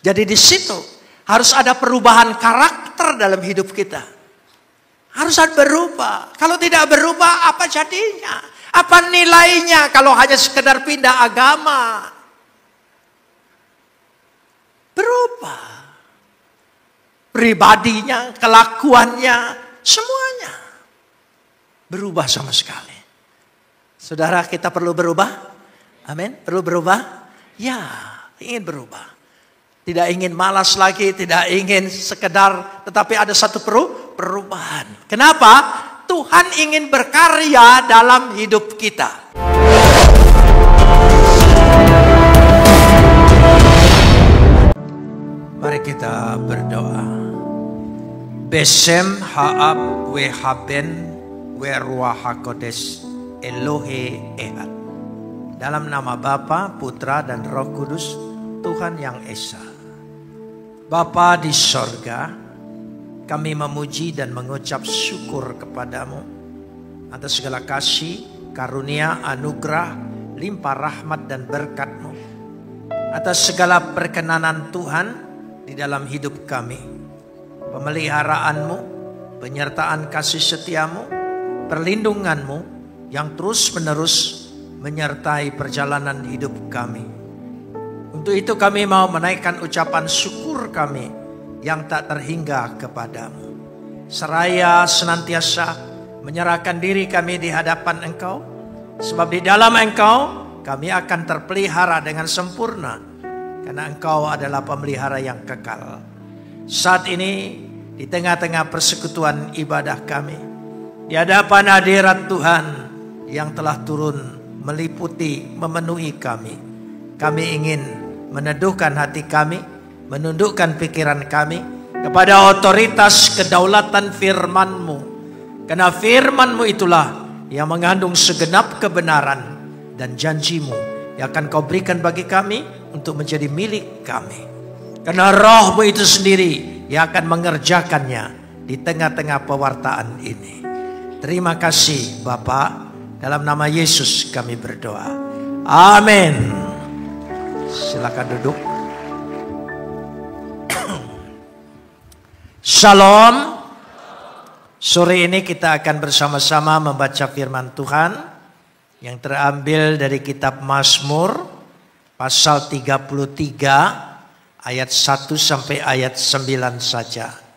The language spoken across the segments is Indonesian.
Jadi di situ harus ada perubahan karakter dalam hidup kita. Harus berubah. Kalau tidak berubah, apa jadinya? Apa nilainya kalau hanya sekedar pindah agama? Berubah. Pribadinya, kelakuannya, semuanya berubah sama sekali. Saudara, kita perlu berubah? Amin. Perlu berubah? Ya, ingin berubah. Tidak ingin malas lagi, tidak ingin sekedar, tetapi ada satu perubahan. Kenapa? Tuhan ingin berkarya dalam hidup kita. Mari kita berdoa. Besem haab wehaben weruah hakodes Elohe Ehad. Dalam nama Bapa, Putra, dan Roh Kudus, Tuhan yang Esa. Bapa di sorga, kami memuji dan mengucap syukur kepadamu atas segala kasih, karunia, anugerah, limpah rahmat dan berkat-Mu. Atas segala perkenanan Tuhan di dalam hidup kami. Pemeliharaanmu, penyertaan kasih setiamu, perlindunganmu yang terus menerus menyertai perjalanan hidup kami. Untuk itu kami mau menaikkan ucapan syukur kami yang tak terhingga kepadamu. Seraya senantiasa menyerahkan diri kami di hadapan Engkau. Sebab di dalam Engkau kami akan terpelihara dengan sempurna. Karena Engkau adalah pemelihara yang kekal. Saat ini di tengah-tengah persekutuan ibadah kami, di hadapan hadirat Tuhan yang telah turun meliputi, memenuhi kami. Kami ingin meneduhkan hati kami, menundukkan pikiran kami kepada otoritas kedaulatan firman-Mu. Karena firman-Mu itulah yang mengandung segenap kebenaran dan janji-Mu yang akan Kau berikan bagi kami untuk menjadi milik kami. Karena Roh-Mu itu sendiri yang akan mengerjakannya di tengah-tengah pewartaan ini. Terima kasih Bapa, dalam nama Yesus kami berdoa. Amin. Silakan duduk. Shalom. Sore ini kita akan bersama-sama membaca firman Tuhan yang terambil dari kitab Mazmur pasal 33 ayat 1 sampai ayat 9 saja.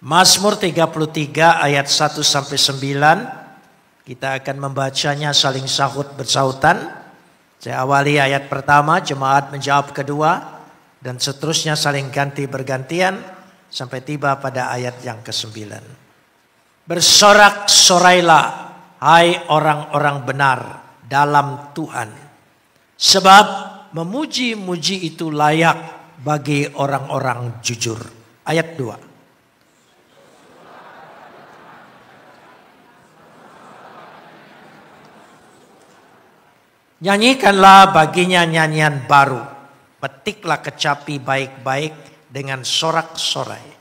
Mazmur 33 ayat 1 sampai 9. Kita akan membacanya saling sahut bersautan. Saya awali ayat pertama, jemaat menjawab kedua, dan seterusnya saling ganti bergantian sampai tiba pada ayat yang ke-9. Bersorak-sorailah, hai orang-orang benar dalam Tuhan. Sebab memuji-muji itu layak bagi orang-orang jujur. Ayat 2. Nyanyikanlah baginya nyanyian baru. Petiklah kecapi baik-baik dengan sorak-sorai.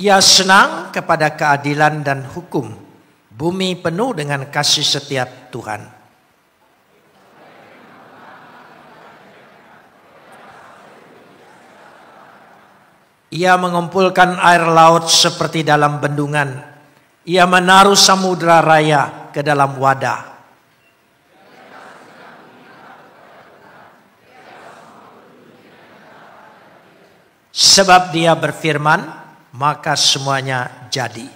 Ia senang kepada keadilan dan hukum. Bumi penuh dengan kasih setiap Tuhan. Ia mengumpulkan air laut seperti dalam bendungan. Ia menaruh samudra raya ke dalam wadah. Sebab dia berfirman, maka semuanya jadi.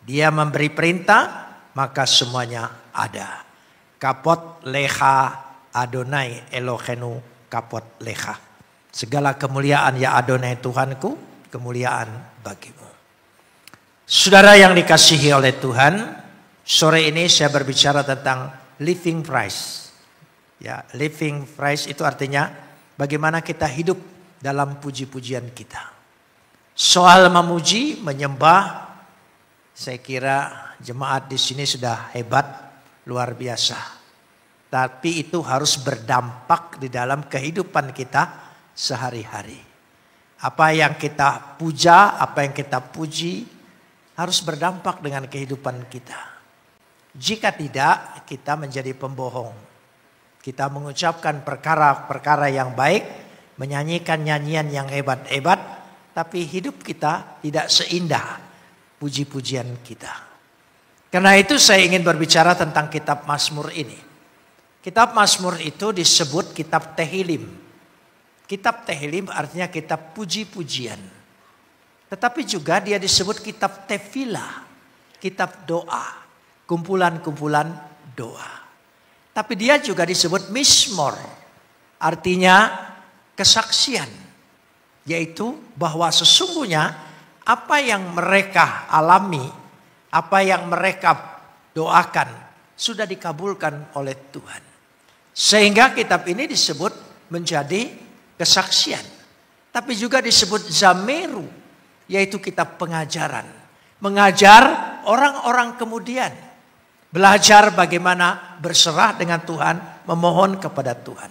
Dia memberi perintah, maka semuanya ada. Kapot leha Adonai Elohenu kapot leha. Segala kemuliaan ya Adonai Tuhanku, kemuliaan bagimu. Saudara yang dikasihi oleh Tuhan, sore ini saya berbicara tentang living praise. Ya, living praise itu artinya bagaimana kita hidup dalam puji-pujian kita. Soal memuji, menyembah, saya kira jemaat di sini sudah hebat, luar biasa. Tapi itu harus berdampak di dalam kehidupan kita sehari-hari. Apa yang kita puja, apa yang kita puji harus berdampak dengan kehidupan kita. Jika tidak, kita menjadi pembohong. Kita mengucapkan perkara-perkara yang baik, menyanyikan nyanyian yang hebat-hebat, tapi hidup kita tidak seindah puji-pujian kita. Karena itu saya ingin berbicara tentang kitab Mazmur ini. Kitab Mazmur itu disebut kitab Tehillim. Kitab Tehillim artinya kitab puji-pujian. Tetapi juga dia disebut kitab Tefilah, kitab doa, kumpulan-kumpulan doa. Tapi dia juga disebut Mizmor, artinya kesaksian. Yaitu bahwa sesungguhnya apa yang mereka alami, apa yang mereka doakan sudah dikabulkan oleh Tuhan. Sehingga kitab ini disebut menjadi kesaksian. Tapi juga disebut Zameru, yaitu kitab pengajaran. Mengajar orang-orang kemudian. Belajar bagaimana berserah dengan Tuhan, memohon kepada Tuhan.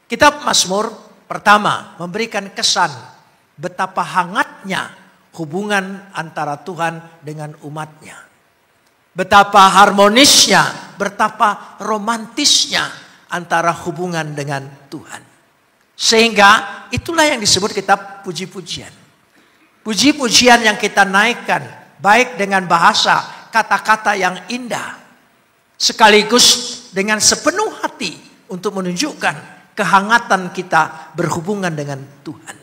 Kitab Mazmur pertama memberikan kesan betapa hangatnya hubungan antara Tuhan dengan umatnya. Betapa harmonisnya, betapa romantisnya antara hubungan dengan Tuhan. Sehingga itulah yang disebut kitab puji-pujian. Puji-pujian yang kita naikkan baik dengan bahasa, kata-kata yang indah. Sekaligus dengan sepenuh hati untuk menunjukkan kehangatan kita berhubungan dengan Tuhan.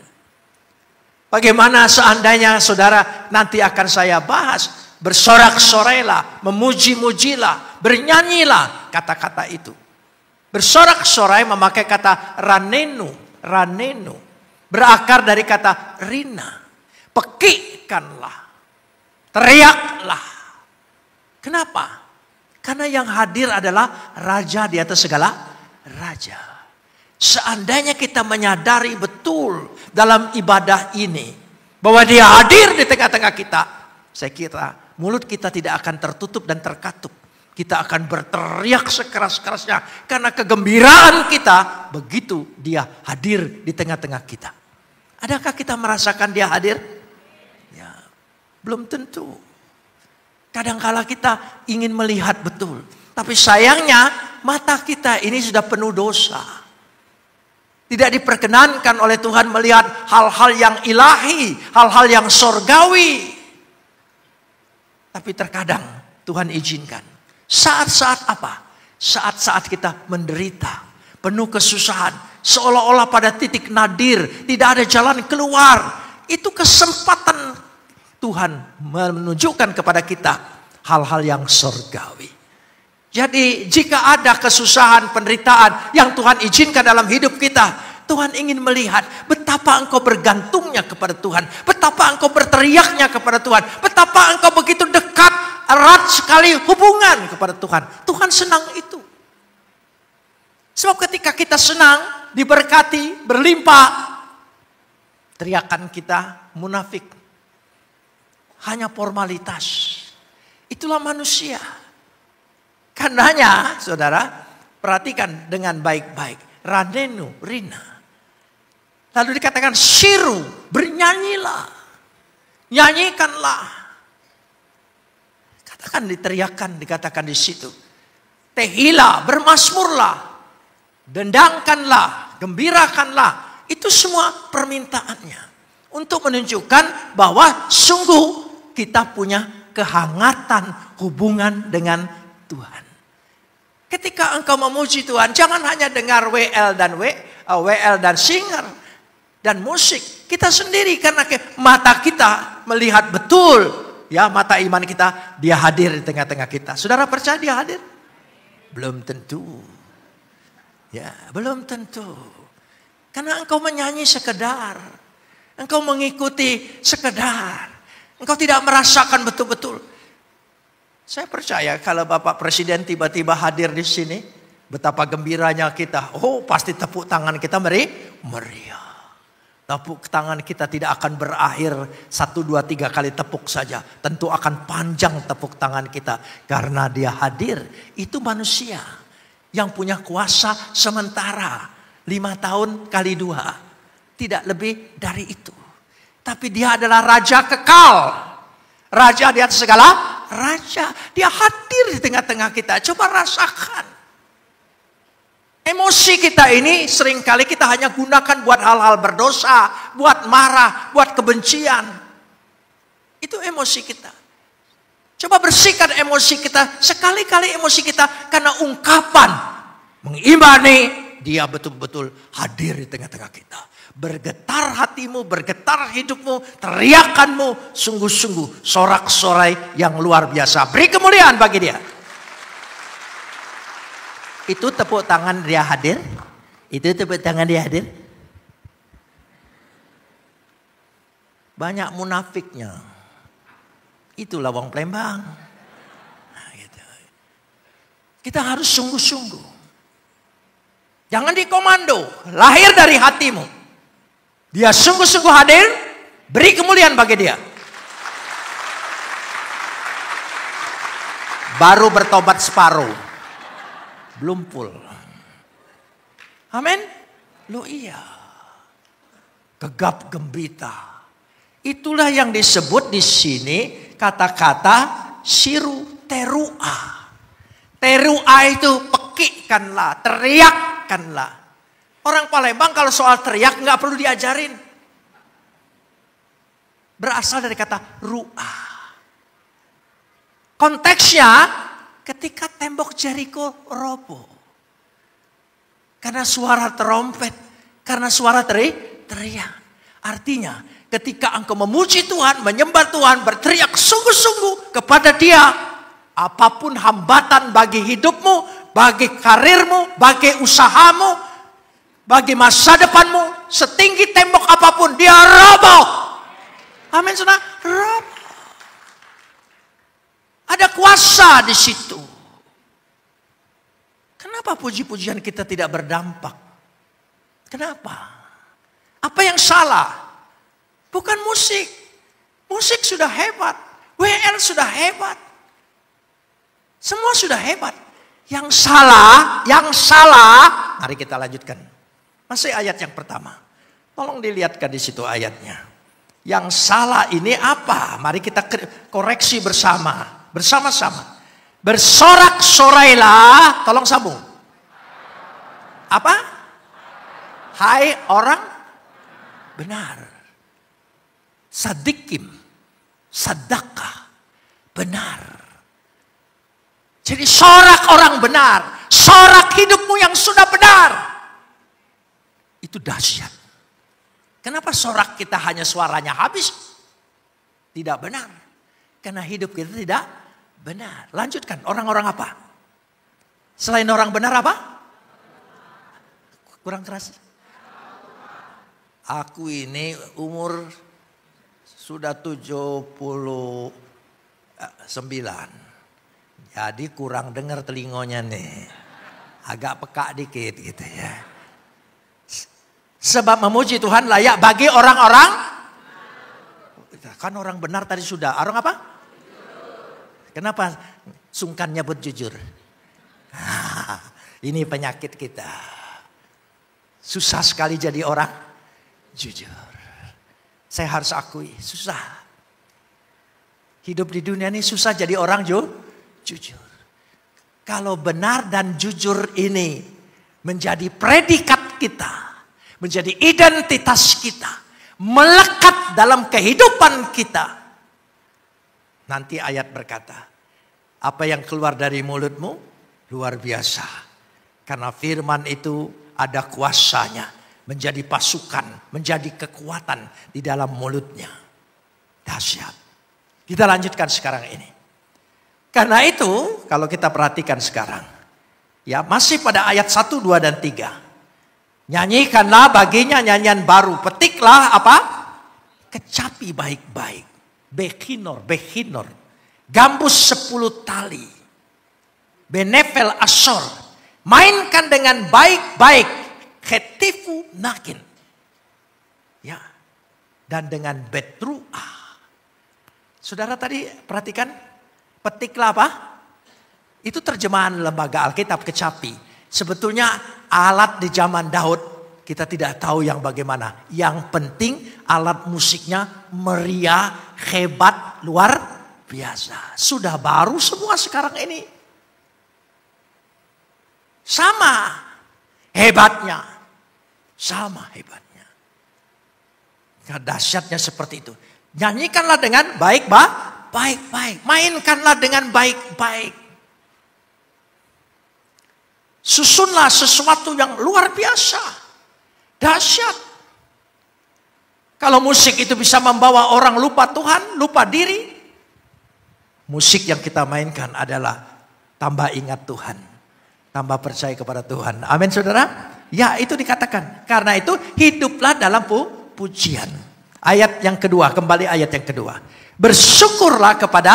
Bagaimana seandainya saudara nanti akan saya bahas, bersorak-sorailah, memuji-mujilah, bernyanyilah, kata-kata itu. Bersorak-sorai memakai kata ranenu, ranenu, berakar dari kata rina, pekikkanlah, teriaklah. Kenapa? Karena yang hadir adalah raja di atas segala raja. Seandainya kita menyadari betul dalam ibadah ini bahwa dia hadir di tengah-tengah kita, saya kira mulut kita tidak akan tertutup dan terkatup. Kita akan berteriak sekeras-kerasnya karena kegembiraan kita begitu dia hadir di tengah-tengah kita. Adakah kita merasakan dia hadir? Ya, belum tentu. Kadangkala kita ingin melihat betul. Tapi sayangnya mata kita ini sudah penuh dosa. Tidak diperkenankan oleh Tuhan melihat hal-hal yang ilahi, hal-hal yang sorgawi. Tapi terkadang Tuhan izinkan. Saat-saat apa? Saat-saat kita menderita, penuh kesusahan, seolah-olah pada titik nadir, tidak ada jalan keluar. Itu kesempatan Tuhan menunjukkan kepada kita hal-hal yang surgawi. Jadi jika ada kesusahan, penderitaan yang Tuhan izinkan dalam hidup kita, Tuhan ingin melihat betapa engkau bergantungnya kepada Tuhan, betapa engkau berteriaknya kepada Tuhan, betapa engkau begitu dekat, erat sekali hubungan kepada Tuhan. Tuhan senang itu. Sebab ketika kita senang, diberkati, berlimpah, teriakan kita munafik. Hanya formalitas. Itulah manusia. Karenanya, saudara, perhatikan dengan baik-baik. Ranenu, rina. Lalu dikatakan siru, bernyanyilah. Nyanyikanlah. Katakan diteriakkan, dikatakan di situ. Tehilah, bermasmurlah. Dendangkanlah, gembirakanlah. Itu semua permintaannya. Untuk menunjukkan bahwa sungguh kita punya kehangatan hubungan dengan Tuhan. Ketika engkau memuji Tuhan, jangan hanya dengar WL dan singer dan musik. Kita sendiri karena mata kita melihat betul, ya mata iman kita, dia hadir di tengah-tengah kita. Saudara percaya dia hadir? Belum tentu. Ya, belum tentu. Karena engkau menyanyi sekedar. Engkau mengikuti sekedar. Engkau tidak merasakan betul-betul. Saya percaya kalau Bapak Presiden tiba-tiba hadir di sini. Betapa gembiranya kita. Oh, pasti tepuk tangan kita meriah. Tepuk tangan kita tidak akan berakhir 1, 2, 3 kali tepuk saja. Tentu akan panjang tepuk tangan kita. Karena dia hadir. Itu manusia yang punya kuasa sementara. 5 tahun kali 2. Tidak lebih dari itu. Tapi dia adalah raja kekal. Raja di atas segala raja. Dia hadir di tengah-tengah kita. Coba rasakan. Emosi kita ini seringkali kita hanya gunakan buat hal-hal berdosa, buat marah, buat kebencian. Itu emosi kita. Coba bersihkan emosi kita. Sekali-kali emosi kita karena ungkapan mengimani dia betul-betul hadir di tengah-tengah kita. Bergetar hatimu, bergetar hidupmu, teriakanmu sungguh-sungguh sorak-sorai yang luar biasa. Beri kemuliaan bagi dia. Itu tepuk tangan dia hadir. Itu tepuk tangan dia hadir. Banyak munafiknya. Itulah wong Palembang. Nah, gitu. Kita harus sungguh-sungguh. Jangan dikomando. Lahir dari hatimu. Dia sungguh-sungguh hadir. Beri kemuliaan bagi dia. Baru bertobat separuh. Belum full. Amin. Lo iya. Gegap gembita. Itulah yang disebut di sini kata-kata siru terua. Terua itu pekikkanlah, teriakkanlah. Orang Palembang kalau soal teriak nggak perlu diajarin. Berasal dari kata ru'a. Konteksnya ketika tembok Jeriko roboh. Karena suara trompet. Karena suara teriak. Artinya ketika engkau memuji Tuhan, menyembah Tuhan, berteriak sungguh-sungguh kepada dia. Apapun hambatan bagi hidupmu, bagi karirmu, bagi usahamu, bagi masa depanmu. Setinggi tembok apapun dia roboh. Amin saudara. Roboh. Ada kuasa di situ. Kenapa puji-pujian kita tidak berdampak? Kenapa? Apa yang salah? Bukan musik. Musik sudah hebat. WL sudah hebat. Semua sudah hebat. Yang salah. Mari kita lanjutkan. Masih ayat yang pertama. Tolong dilihatkan di situ ayatnya. Yang salah ini apa? Mari kita koreksi bersama. Bersama-sama. Bersorak-sorailah. Tolong sambung. Apa? Hai orang benar. Sadikim. Sadaka. Benar. Jadi sorak orang benar. Sorak hidupmu yang sudah benar. Itu dahsyat. Kenapa sorak kita hanya suaranya habis? Tidak benar. Karena hidup kita tidak benar. Lanjutkan. Orang-orang apa? Selain orang benar apa? Kurang keras. Aku ini umur sudah 79. Jadi kurang dengar telingonya nih. Agak peka dikit gitu ya. Sebab memuji Tuhan layak bagi orang-orang. Kan orang benar tadi sudah. Orang apa? Kenapa sungkan nyebut jujur? Ini penyakit kita. Susah sekali jadi orang jujur. Saya harus akui, susah. Hidup di dunia ini susah jadi orang jujur. Kalau benar dan jujur ini menjadi predikat kita, menjadi identitas kita, melekat dalam kehidupan kita. Nanti ayat berkata, apa yang keluar dari mulutmu luar biasa. Karena firman itu ada kuasanya, menjadi pasukan, menjadi kekuatan di dalam mulutnya. Dahsyat. Kita lanjutkan sekarang ini. Karena itu, kalau kita perhatikan sekarang, ya masih pada ayat 1, 2, dan 3. Nyanyikanlah baginya nyanyian baru. Petiklah apa? Kecapi baik-baik. Behinor. Gambus 10 tali. Benefel asor. Mainkan dengan baik-baik. Khetifu nakin. Ya. Dan dengan betruah. Saudara tadi perhatikan. Petiklah apa? Itu terjemahan lembaga Alkitab kecapi. Sebetulnya alat di zaman Daud kita tidak tahu yang bagaimana. Yang penting alat musiknya meriah, hebat, luar biasa. Sudah baru semua sekarang ini. Sama hebatnya. Sama hebatnya. Nah, dahsyatnya seperti itu. Nyanyikanlah dengan baik-baik. Mainkanlah dengan baik-baik. Susunlah sesuatu yang luar biasa. Dahsyat. Kalau musik itu bisa membawa orang lupa Tuhan, lupa diri. Musik yang kita mainkan adalah tambah ingat Tuhan. Tambah percaya kepada Tuhan. Amin saudara. Ya itu dikatakan. Karena itu hiduplah dalam pujian. Ayat yang kedua. Kembali ayat yang kedua. Bersyukurlah kepada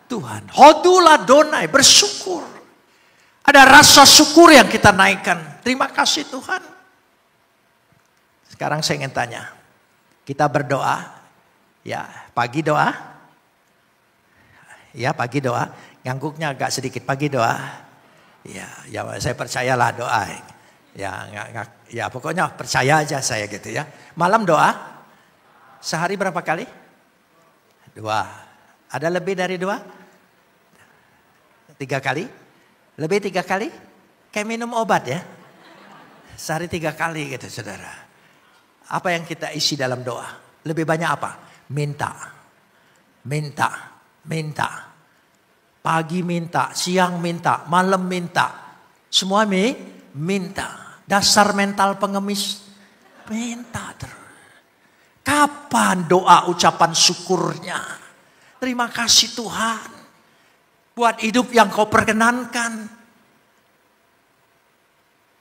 Tuhan. Hodulah donai. Bersyukur. Ada rasa syukur yang kita naikkan. Terima kasih Tuhan. Sekarang saya ingin tanya. Kita berdoa. Ya pagi doa. Ya pagi doa. Ngangguknya agak sedikit. Pagi doa. Ya saya percayalah doa. Ya pokoknya percaya aja saya gitu ya. Malam doa. Sehari berapa kali? 2. Ada lebih dari 2? 3 kali? Lebih 3 kali? Kayak minum obat ya. Sehari 3 kali gitu saudara. Apa yang kita isi dalam doa? Lebih banyak apa? Minta. Pagi minta, siang minta, malam minta. Semua minta. Dasar mental pengemis. Minta terus. Kapan doa ucapan syukurnya? Terima kasih Tuhan. Buat hidup yang kau perkenankan.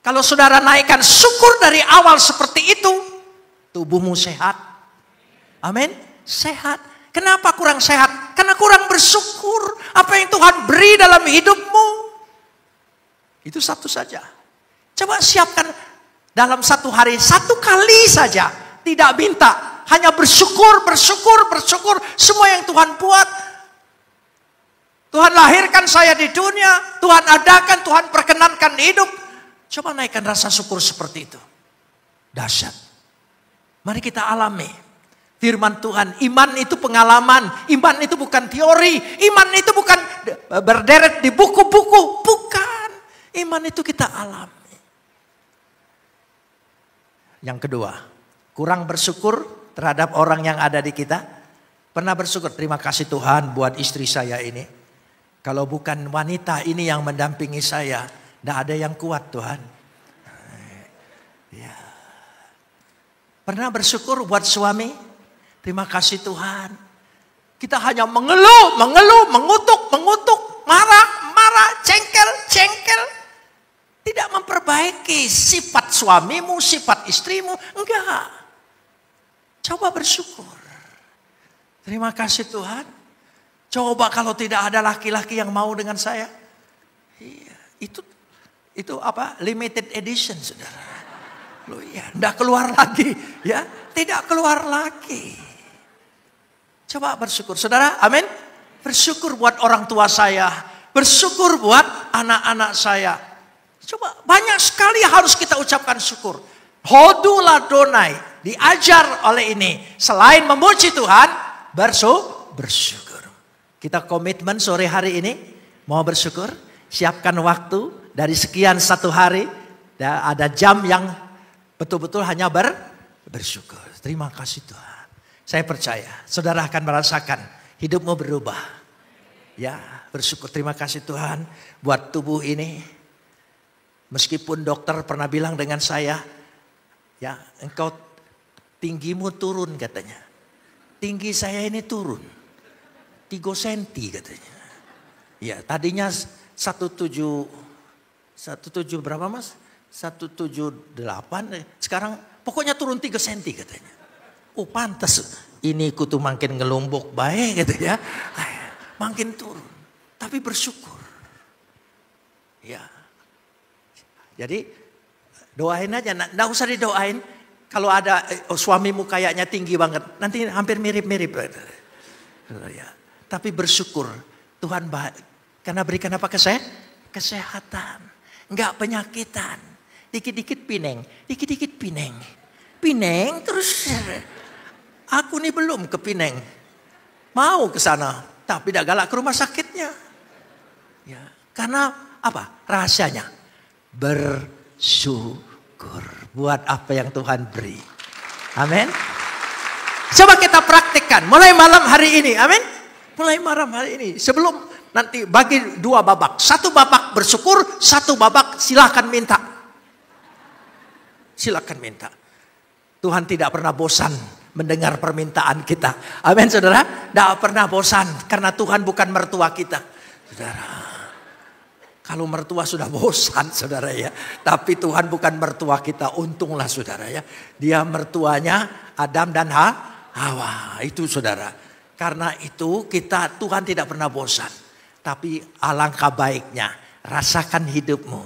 Kalau saudara naikkan syukur dari awal seperti itu. Tubuhmu sehat. Amin. Sehat. Kenapa kurang sehat? Karena kurang bersyukur. Apa yang Tuhan beri dalam hidupmu. Itu satu saja. Coba siapkan dalam satu hari. 1 kali saja. Tidak minta. Hanya bersyukur. Semua yang Tuhan buat. Tuhan lahirkan saya di dunia. Tuhan adakan. Tuhan perkenankan hidup. Coba naikkan rasa syukur seperti itu. Dahsyat. Mari kita alami. Firman Tuhan, iman itu pengalaman, iman itu bukan teori, iman itu bukan berderet di buku-buku, bukan. Iman itu kita alami. Yang kedua, kurang bersyukur terhadap orang yang ada di kita. Pernah bersyukur, terima kasih Tuhan buat istri saya ini. Kalau bukan wanita ini yang mendampingi saya, tidak ada yang kuat Tuhan. Ya. Pernah bersyukur buat suami? Terima kasih Tuhan. Kita hanya mengeluh, mengutuk, marah, cengkel. Tidak memperbaiki sifat suamimu, sifat istrimu. Enggak. Coba bersyukur. Terima kasih Tuhan. Coba kalau tidak ada laki-laki yang mau dengan saya. Iya, itu apa? Limited edition, saudara. Loh ya, enggak keluar lagi, ya. Tidak keluar lagi. Coba bersyukur. Saudara, amin. Bersyukur buat orang tua saya. Bersyukur buat anak-anak saya. Coba banyak sekali harus kita ucapkan syukur. Hodulah donai. Diajar oleh ini. Selain memuji Tuhan, bersyukur. Kita komitmen sore hari ini. Mau bersyukur. Siapkan waktu dari sekian 1 hari. Ada jam yang betul-betul hanya bersyukur. Terima kasih Tuhan. Saya percaya, saudara akan merasakan hidupmu berubah. Ya, bersyukur. Terima kasih Tuhan buat tubuh ini. Meskipun dokter pernah bilang dengan saya, ya engkau tinggimu turun katanya. Tinggi saya ini turun. 3 cm katanya. Ya, tadinya 17 berapa mas? 178, sekarang pokoknya turun 3 cm katanya. Oh pantas ini kutu makin ngelumbuk baik gitu ya. Makin turun. Tapi bersyukur. Ya. Jadi doain aja. Nggak usah didoain. Kalau ada suamimu kayaknya tinggi banget. Nanti hampir mirip-mirip. Ya. Tapi bersyukur. Tuhan karena berikan apa kesehatan. Nggak penyakitan. Dikit-dikit pineng. Pineng terus. Aku nih belum ke Pineng. Mau ke sana. tapi tidak galak ke rumah sakitnya. Ya, karena apa? Rahasianya bersyukur buat apa yang Tuhan beri. Amin. Coba kita praktikkan mulai malam hari ini. Amin. Mulai malam hari ini. Sebelum nanti bagi 2 babak. 1 babak bersyukur, 1 babak silakan minta. Silakan minta. Tuhan tidak pernah bosan mendengar permintaan kita. Amin saudara. Tidak pernah bosan. Karena Tuhan bukan mertua kita. Saudara. Kalau mertua sudah bosan saudara ya. Tapi Tuhan bukan mertua kita. Untunglah saudara ya. Dia mertuanya Adam dan Hawa. Itu saudara. Karena itu Tuhan tidak pernah bosan. Tapi alangkah baiknya. Rasakan hidupmu.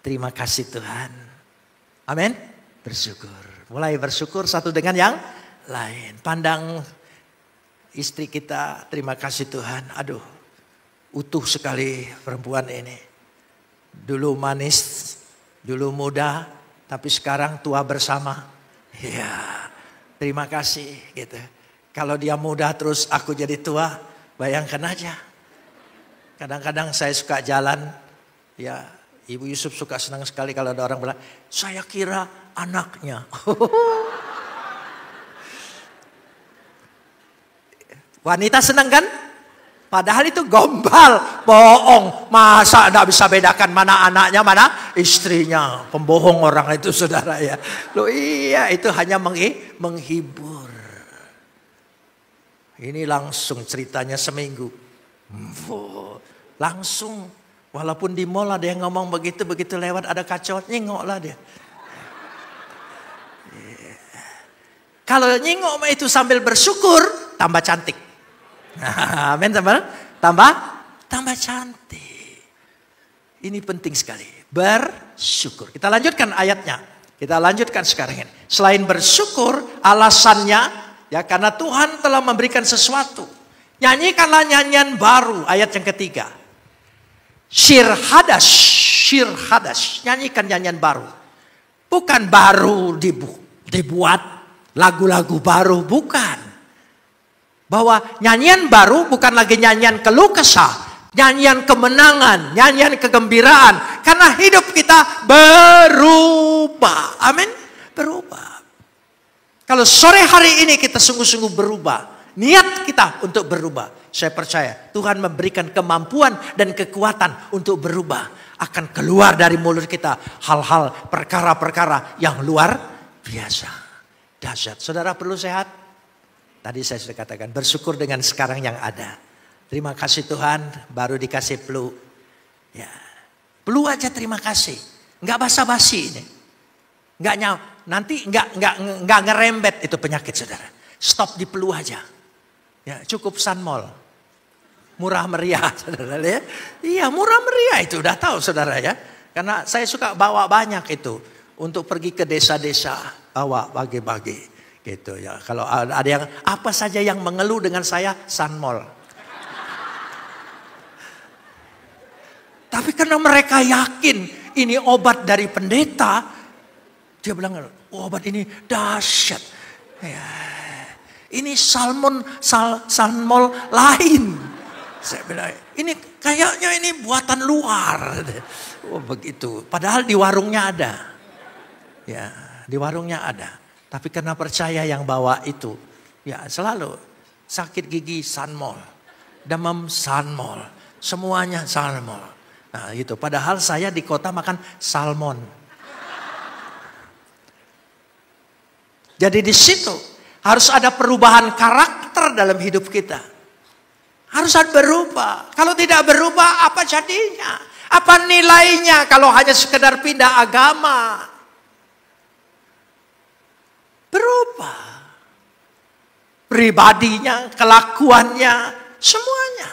Terima kasih Tuhan. Amin. Bersyukur. Mulai bersyukur satu dengan yang lain. Pandang istri kita. Terima kasih Tuhan. Aduh. Utuh sekali perempuan ini. Dulu manis. Dulu muda. Tapi sekarang tua bersama. Ya. Terima kasih gitu. Kalau dia muda terus aku jadi tua. Bayangkan aja. Kadang-kadang saya suka jalan. Ya. Ibu Yusuf suka senang sekali kalau ada orang bilang. Saya kira anaknya. Wanita senang kan? Padahal itu gombal, bohong. Masa tidak bisa bedakan mana anaknya, mana istrinya. Pembohong orang itu saudara ya. Loh iya itu hanya menghibur. Ini langsung ceritanya seminggu. Langsung. Walaupun di mall ada yang ngomong begitu lewat ada kacau. Nyengoklah dia. Kalau nyengok itu sambil bersyukur, tambah cantik. Amin, tambah cantik. Ini penting sekali. Bersyukur. Kita lanjutkan ayatnya. Kita lanjutkan sekarang ini. Selain bersyukur, alasannya ya karena Tuhan telah memberikan sesuatu. Nyanyikanlah nyanyian baru. Ayat yang ketiga. Syir hadash. Nyanyikan nyanyian baru. Bukan baru dibuat lagu-lagu baru. Bukan. Bahwa nyanyian baru bukan lagi nyanyian keluh kesah. Nyanyian kemenangan. Nyanyian kegembiraan. Karena hidup kita berubah. Amin. Berubah. Kalau sore hari ini kita sungguh-sungguh berubah. Niat kita untuk berubah. Saya percaya Tuhan memberikan kemampuan dan kekuatan untuk berubah. Akan keluar dari mulut kita hal-hal perkara-perkara yang luar biasa. Dahsyat. Saudara perlu sehat? Tadi saya sudah katakan bersyukur dengan sekarang yang ada. Terima kasih Tuhan baru dikasih flu. Ya. Flu aja terima kasih. Enggak basa-basi ini. Enggak nanti enggak ngerembet itu penyakit saudara. Stop di flu aja. Ya, cukup Sunmol. Murah meriah saudara ya. Iya murah meriah itu udah tahu saudara ya. Karena saya suka bawa banyak itu. Untuk pergi ke desa-desa. Bawa bagi-bagi. Gitu ya. Kalau ada yang apa saja yang mengeluh dengan saya Sunmol. Tapi karena mereka yakin ini obat dari pendeta. Dia bilang obat ini dahsyat. Ya. Ini salmon lain. Saya bilang, ini kayaknya ini buatan luar. Oh begitu. Padahal di warungnya ada. Ya, di warungnya ada. Tapi karena percaya yang bawa itu. Ya selalu. Sakit gigi Sunmol. Demam Sunmol. Semuanya Sunmol. Nah gitu. Padahal saya di kota makan salmon. Jadi di situ. Harus ada perubahan karakter dalam hidup kita. Harus ada berubah. Kalau tidak berubah apa jadinya? Apa nilainya kalau hanya sekedar pindah agama? Berubah. Pribadinya, kelakuannya, semuanya.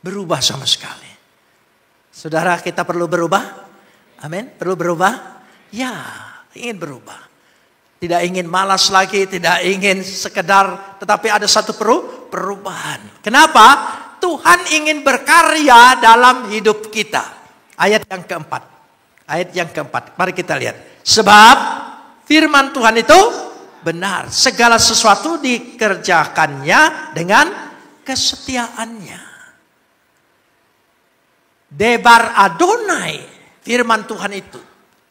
Berubah sama sekali. Saudara kita perlu berubah? Amin. Perlu berubah? Ya, ingin berubah. Tidak ingin malas lagi, tidak ingin sekedar, tetapi ada satu perubahan. Kenapa? Tuhan ingin berkarya dalam hidup kita. Ayat yang keempat. Ayat yang keempat. Mari kita lihat. Sebab firman Tuhan itu benar. Segala sesuatu dikerjakannya dengan kesetiaannya. Debar Adonai, firman Tuhan itu,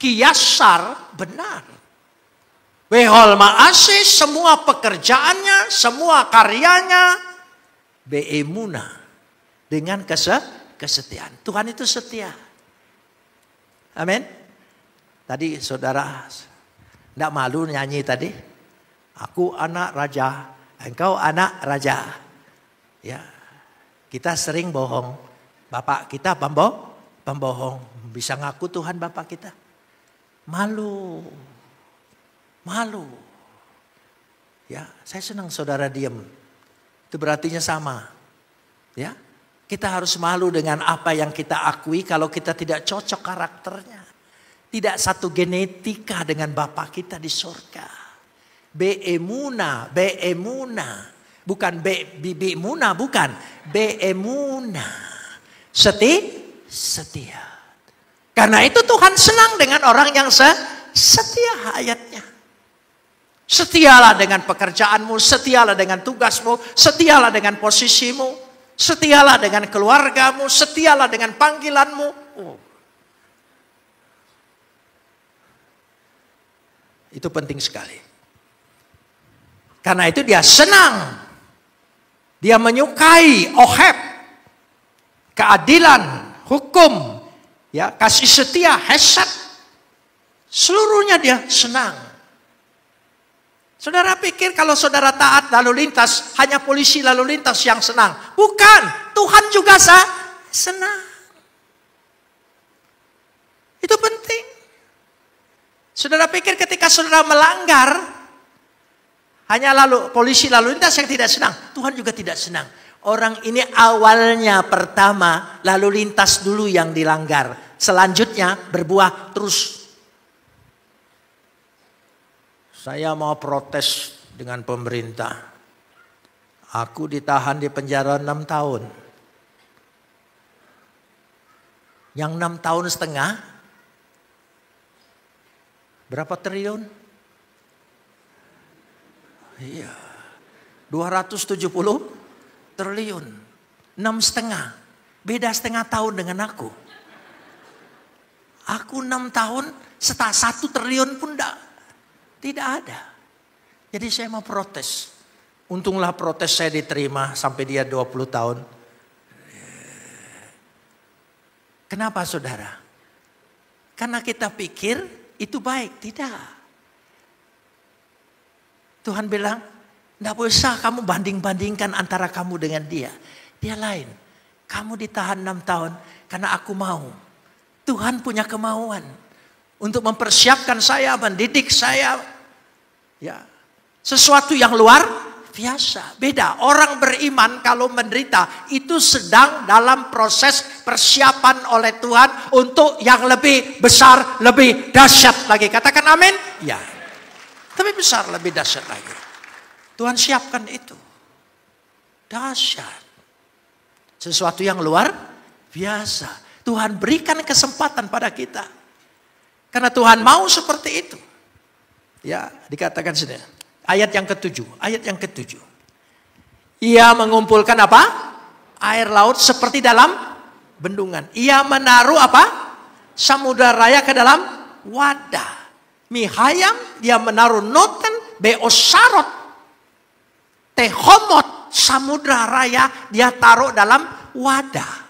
kiasar benar. Wehol ma'aseh, semua pekerjaannya, semua karyanya, be'emuna, dengan kesetiaan. Tuhan itu setia. Amin. Tadi saudara tidak malu nyanyi tadi. Aku anak raja, engkau anak raja. Ya, kita sering bohong. Bapak kita pembohong. Bisa ngaku Tuhan Bapak kita. Malu. Ya, saya senang saudara diam. Itu berartinya sama. Ya, kita harus malu dengan apa yang kita akui kalau kita tidak cocok karakternya. Tidak satu genetika dengan Bapa kita di surga. Be'emuna. Bukan bi'muna, bukan. Be'emuna. Setia. Karena itu Tuhan senang dengan orang yang setia ayatnya. Setialah dengan pekerjaanmu, setialah dengan tugasmu, setialah dengan posisimu, setialah dengan keluargamu, setialah dengan panggilanmu. Itu penting sekali. Karena itu dia senang. Dia menyukai oheb, keadilan, hukum, ya, kasih setia, hesed. Seluruhnya dia senang. Saudara pikir kalau saudara taat lalu lintas, hanya polisi lalu lintas yang senang. Bukan, Tuhan juga senang. Itu penting. Saudara pikir ketika saudara melanggar, hanya polisi lalu lintas yang tidak senang. Tuhan juga tidak senang. Orang ini awalnya pertama lalu lintas dulu yang dilanggar. Selanjutnya berbuah terus. Saya mau protes dengan pemerintah. Aku ditahan di penjara 6 tahun. Yang 6 tahun setengah. Berapa triliun? Iya. 270 triliun. 6,5. Beda setengah tahun dengan aku. Aku 6 tahun, 1 triliun pun tidak ada. Jadi saya mau protes. Untunglah protes saya diterima sampai dia 20 tahun. Kenapa saudara? Karena kita pikir itu baik. Tidak. Tuhan bilang, tidak usah kamu banding-bandingkan antara kamu dengan dia. Dia lain. Kamu ditahan 6 tahun karena aku mau. Tuhan punya kemauan untuk mempersiapkan saya, mendidik saya. Ya, sesuatu yang luar biasa. Beda. Orang beriman kalau menderita itu sedang dalam proses persiapan oleh Tuhan untuk yang lebih besar, lebih dahsyat lagi. Katakan amin. Ya. Lebih besar, lebih dahsyat lagi. Tuhan siapkan itu. Dahsyat. Sesuatu yang luar biasa. Tuhan berikan kesempatan pada kita. Karena Tuhan mau seperti itu. Ya, dikatakan sini. Ayat yang ke-7. Ia mengumpulkan apa? Air laut seperti dalam bendungan. Ia menaruh apa? Samudra raya ke dalam wadah. Mihayam, dia menaruh noten, beosarot. Tehomot, samudra raya, dia taruh dalam wadah.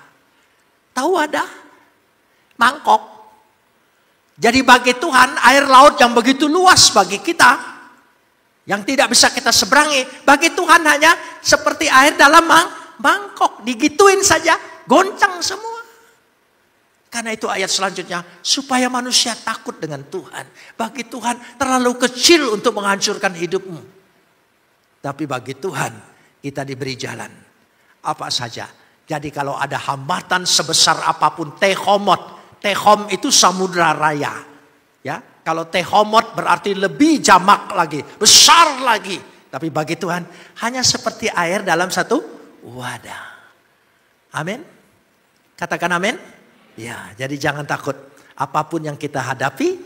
Tahu wadah? Mangkok. Jadi bagi Tuhan, air laut yang begitu luas bagi kita, yang tidak bisa kita seberangi, bagi Tuhan hanya seperti air dalam mangkok. Digituin saja, goncang semua. Karena itu ayat selanjutnya, supaya manusia takut dengan Tuhan. Bagi Tuhan terlalu kecil untuk menghancurkan hidupmu. Tapi bagi Tuhan kita diberi jalan apa saja. Jadi kalau ada hambatan sebesar apapun, tehomot. Tehom itu samudra raya. Ya, kalau tehomot berarti lebih jamak lagi, besar lagi. Tapi bagi Tuhan hanya seperti air dalam satu wadah. Amin. Katakan amin. Ya, jadi jangan takut. Apapun yang kita hadapi,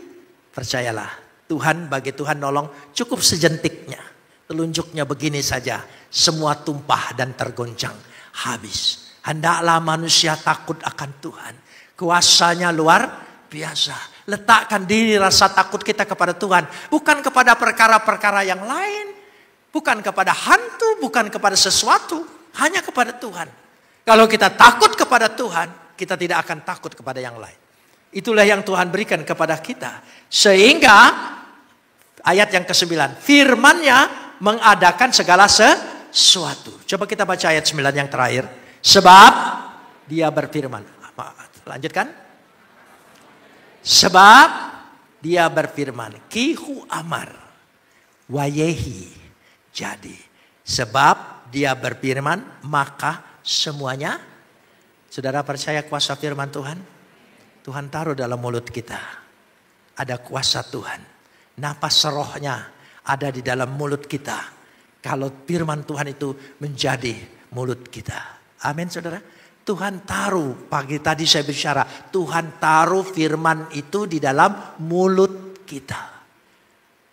percayalah. Tuhan, bagi Tuhan nolong cukup sejentiknya. Telunjuknya begini saja. semua tumpah dan tergoncang habis. Hendaklah manusia takut akan Tuhan. Kuasanya luar biasa. Letakkan diri rasa takut kita kepada Tuhan. Bukan kepada perkara-perkara yang lain. Bukan kepada hantu, bukan kepada sesuatu. Hanya kepada Tuhan. Kalau kita takut kepada Tuhan, kita tidak akan takut kepada yang lain. Itulah yang Tuhan berikan kepada kita. Sehingga ayat yang ke-9. Firman-Nya mengadakan segala sesuatu. Coba kita baca ayat 9 yang terakhir. Sebab Dia berfirman. Lanjutkan. Sebab Dia berfirman. Kihu amar. Wayehi. Jadi. Sebab Dia berfirman. Maka semuanya. Saudara percaya kuasa firman Tuhan? Tuhan taruh dalam mulut kita. Ada kuasa Tuhan. Napas rohnya ada di dalam mulut kita. Kalau firman Tuhan itu menjadi mulut kita. Amin saudara. Tuhan taruh, pagi tadi saya bicara. Tuhan taruh firman itu di dalam mulut kita.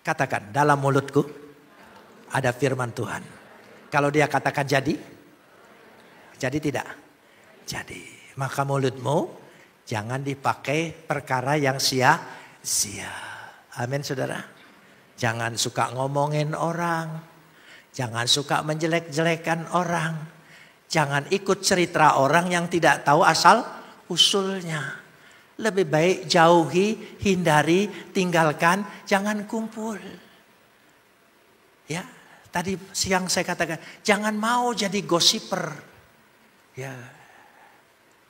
Katakan, dalam mulutku ada firman Tuhan. Kalau dia katakan jadi tidak? Jadi. Maka mulutmu jangan dipakai perkara yang sia-sia. Amin saudara. Jangan suka ngomongin orang. Jangan suka menjelek-jelekan orang. Jangan ikut cerita orang yang tidak tahu asal usulnya. Lebih baik jauhi, hindari, tinggalkan, jangan kumpul. Ya, tadi siang saya katakan, jangan mau jadi gosiper. Ya.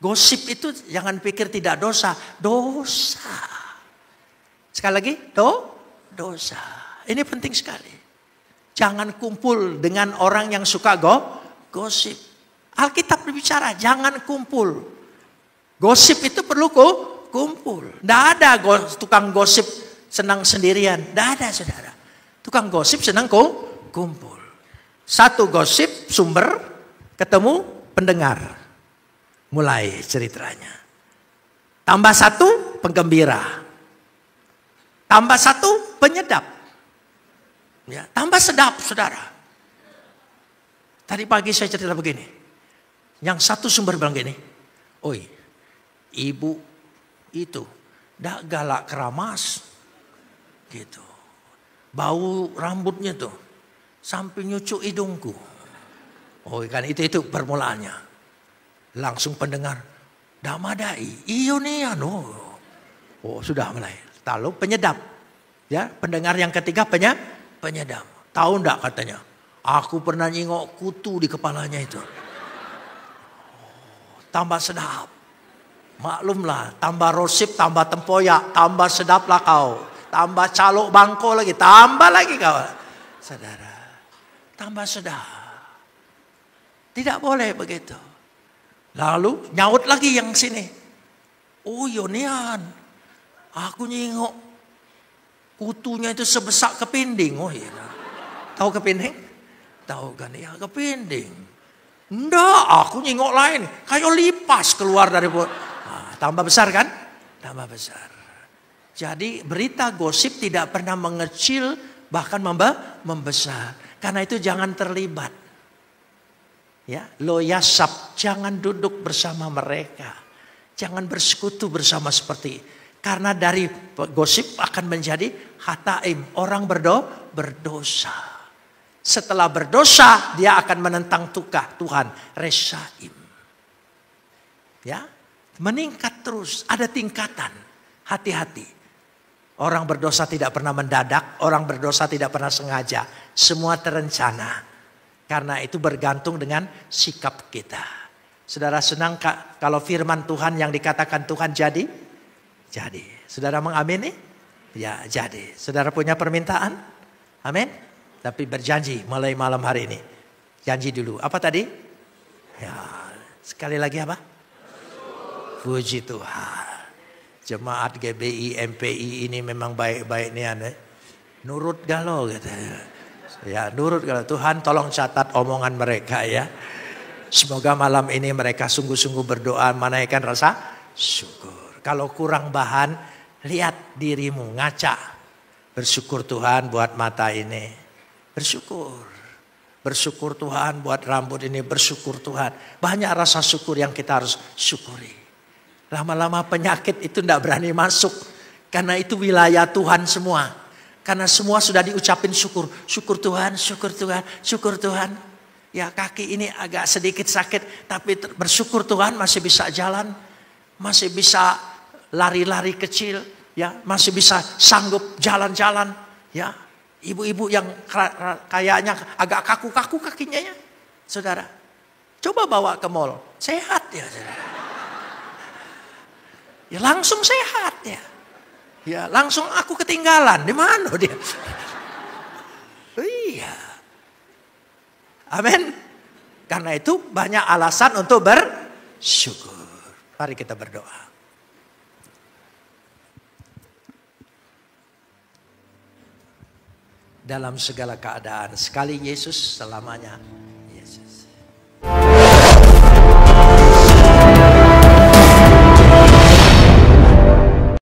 Gosip itu jangan pikir tidak dosa, dosa. Sekali lagi, dosa. Ini penting sekali. Jangan kumpul dengan orang yang suka gosip. Alkitab berbicara, jangan kumpul. Gosip itu perlu kumpul. Tidak ada tukang gosip senang sendirian. Tidak ada saudara. Tukang gosip senang kumpul. Satu gosip sumber, ketemu pendengar. Mulai ceritanya. Tambah satu penggembira. Tambah satu penyedap. Ya, tambah sedap saudara. Tadi pagi saya cerita begini. Yang satu sumber bilang gini. Oi, ibu itu dah galak keramas. Gitu. Bau rambutnya tuh. Sampai nyucuk hidungku. Oh kan itu permulaannya. Langsung pendengar. Damadai. Iyo nih anu. Oh sudah mulai. Lalu penyedap. Ya, pendengar yang ketiga penyedap. Tahu enggak katanya? Aku pernah nyingok kutu di kepalanya itu. Oh, tambah sedap. Maklumlah, tambah rosip, tambah tempoyak, tambah sedaplah kau. Tambah calok bangko lagi, tambah lagi kau. Saudara, tambah sedap. Tidak boleh begitu. Lalu nyaut lagi yang sini. Oh Yonian, aku nyingok kutunya itu sebesar kepinding. Oh iya. Tahu kepinding? Tahu kan ya kepinding. Enggak, aku nyingok lain. Kayak lipas keluar dari perut. Nah, tambah besar kan? Tambah besar. Jadi berita gosip tidak pernah mengecil bahkan membesar. Karena itu jangan terlibat. Ya, lo yasab, jangan duduk bersama mereka. Jangan bersekutu bersama seperti. Karena dari gosip akan menjadi hataim, orang berdosa. Setelah berdosa, dia akan menentang Tuhan, resaim. Ya, meningkat terus, ada tingkatan. Hati-hati. Orang berdosa tidak pernah mendadak, orang berdosa tidak pernah sengaja. Semua terencana. Karena itu bergantung dengan sikap kita. Saudara senang kalau firman Tuhan yang dikatakan Tuhan jadi? Jadi. Saudara mengamini? Ya jadi. Saudara punya permintaan? Amin. Tapi berjanji mulai malam hari ini. Janji dulu. Apa tadi? Ya, sekali lagi apa? Puji Tuhan. Jemaat GBI, MPI ini memang baik-baik nih aneh. Nurut galau gitu. Ya, nurut kalau Tuhan tolong catat omongan mereka ya. Semoga malam ini mereka sungguh-sungguh berdoa menaikkan rasa syukur. Kalau kurang bahan, lihat dirimu ngaca. Bersyukur Tuhan buat mata ini. Bersyukur. Bersyukur Tuhan buat rambut ini, bersyukur Tuhan. Banyak rasa syukur yang kita harus syukuri. Lama-lama penyakit itu tidak berani masuk. Karena itu wilayah Tuhan semua. Karena semua sudah diucapin syukur. Syukur Tuhan, syukur Tuhan, syukur Tuhan. Ya kaki ini agak sedikit sakit. Tapi bersyukur Tuhan masih bisa jalan. Masih bisa lari-lari kecil. Ya, masih bisa sanggup jalan-jalan. Ya, ibu-ibu yang kayaknya agak kaku-kaku kakinya ya. Saudara, coba bawa ke mall. Sehat ya. Ya langsung sehat ya. Ya langsung aku ketinggalan. Di mana dia? Iya. Amin. Karena itu banyak alasan untuk bersyukur. Mari kita berdoa. Dalam segala keadaan, sekali Yesus selamanya